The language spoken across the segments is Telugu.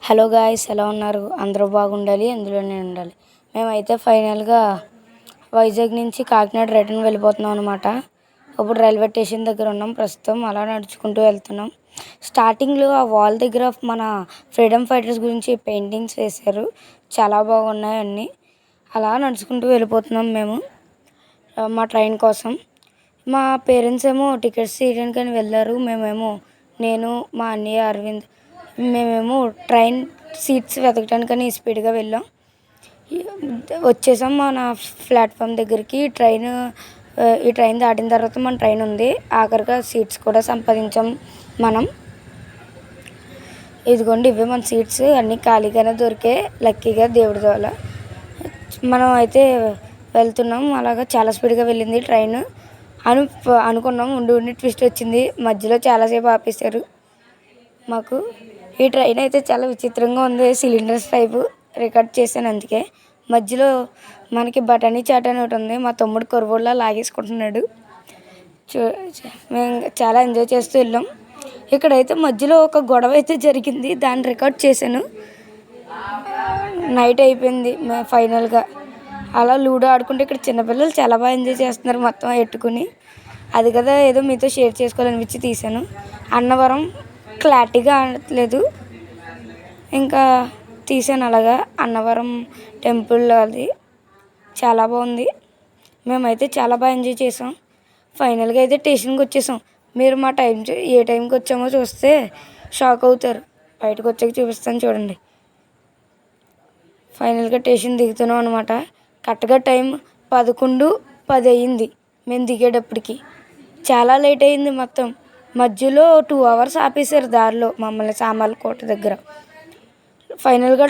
హలో గాయ్స్, ఎలా ఉన్నారు? అందరూ బాగుండాలి, అందులోనే ఉండాలి. మేమైతే ఫైనల్గా వైజాగ్ నుంచి కాకినాడ రిటర్న్ వెళ్ళిపోతున్నాం అనమాట. ఇప్పుడు రైల్వే స్టేషన్ దగ్గర ఉన్నాం. ప్రస్తుతం అలా నడుచుకుంటూ వెళ్తున్నాం. స్టార్టింగ్లో ఆ వాల్ దగ్గర మన ఫ్రీడమ్ ఫైటర్స్ గురించి పెయింటింగ్స్ వేశారు. చాలా బాగున్నాయి అన్నీ. అలా నడుచుకుంటూ వెళ్ళిపోతున్నాం మేము మా ట్రైన్ కోసం. మా పేరెంట్స్ ఏమో టికెట్స్ తీయడానికని వెళ్ళారు. నేను మా అన్నయ్య అరవింద్ మేమేమో ట్రైన్ సీట్స్ వెతకడానికని స్పీడ్గా వెళ్ళాం. వచ్చేసాం మన ప్లాట్ఫామ్ దగ్గరికి. ఈ ట్రైన్ దాటిన తర్వాత మన ట్రైన్ ఉంది. ఆఖరిగా సీట్స్ కూడా సంపాదించాం మనం. ఇదిగోండి, ఇవే మన సీట్స్. అన్నీ ఖాళీగానే దొరికాయి లక్కీగా, దేవుడి వల్ల. మనం అయితే వెళ్తున్నాం. అలాగా చాలా స్పీడ్గా వెళ్ళింది ట్రైన్ అనుకున్నాం. ఉండి ట్విస్ట్ వచ్చింది. మధ్యలో చాలాసేపు ఆపేశారు మాకు. ఈ ట్రైన్ అయితే చాలా విచిత్రంగా ఉంది. సిలిండర్స్ టైపు రికార్డ్ చేశాను అందుకే. మధ్యలో మనకి బఠానీ చాట్ అని ఒకటి ఉంది. మా తమ్ముడు కొరవోళ్ళ లాగేసుకుంటున్నాడు. మేము చాలా ఎంజాయ్ చేస్తూ వెళ్ళాం. ఇక్కడైతే మధ్యలో ఒక గొడవ అయితే జరిగింది, దాన్ని రికార్డ్ చేశాను. నైట్ అయిపోయింది ఫైనల్గా. అలా లూడో ఆడుకుంటే ఇక్కడ చిన్నపిల్లలు చాలా బాగా ఎంజాయ్ చేస్తున్నారు మొత్తం ఎట్టుకుని. అది కదా ఏదో మీతో షేర్ చేసుకోవాలనిపించి తీశాను. అన్నవరం క్లారిటీగా ఆడట్లేదు, ఇంకా తీసాను అలాగా. అన్నవరం టెంపుల్ అది చాలా బాగుంది. మేమైతే చాలా బాగా ఎంజాయ్ చేసాం. ఫైనల్గా అయితే స్టేషన్కి వచ్చేసాం. మీరు మా ఏ టైంకి వచ్చామో చూస్తే షాక్ అవుతారు. బయటకు వచ్చాక చూపిస్తాను చూడండి. ఫైనల్గా స్టేషన్ దిగుతున్నాం అనమాట. కరెక్ట్గా టైం 11:10 అయ్యింది మేము దిగేటప్పటికి. చాలా లేట్ అయింది మొత్తం. మధ్యలో 2 hours ఆపేశారు దారిలో మమ్మల్ని సామర్లకోట దగ్గర. ఫైనల్గా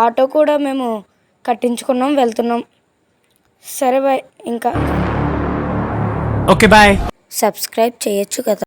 ఆటో కూడా మేము కట్టించుకున్నాం, వెళ్తున్నాం. సరే బాయ్. ఇంకా ఓకే బాయ్. సబ్స్క్రైబ్ చేయొచ్చు కదా.